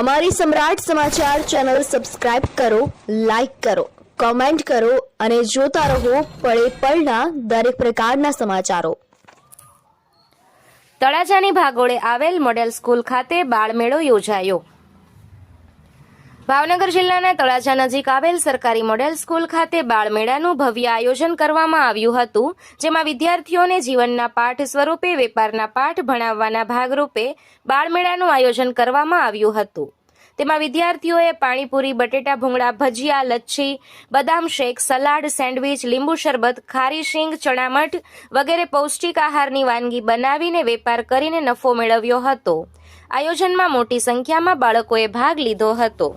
અમારી સમ્રાટ સમાચાર ચેનલ સબસ્ક્રાઇબ કરો, લાઈક કરો, કોમેન્ટ કરો અને જોતા રહો પળે પળના દરેક પ્રકારના સમાચારો। તળાજાની ભાગોળે આવેલ મોડેલ સ્કૂલ ખાતે બાળમેળો યોજાયો। ભાવનગર જિલ્લાના તળાજા નજીક આવેલ સરકારી મોડેલ સ્કૂલ ખાતે બાળમેળાનું ભવ્ય આયોજન કરવામાં આવ્યું હતું, જેમાં વિદ્યાર્થીઓને જીવનના પાઠ સ્વરૂપે વેપારના પાઠ ભણાવવાના ભાગરૂપે બાળમેળાનું આયોજન કરવામાં આવ્યું હતું। તેમાં વિદ્યાર્થીઓએ પાણીપુરી, બટેટા ભૂંગળા, ભજીયા, લચ્છી, બદામ શેક, સલાડ, સેન્ડવીચ, લીંબુ શરબત, ખારી શીંગ, ચણામઠ વગેરે પૌષ્ટિક આહારની વાનગી બનાવીને વેપાર કરીને નફો મેળવ્યો હતો। આયોજનમાં મોટી સંખ્યામાં બાળકોએ ભાગ લીધો હતો।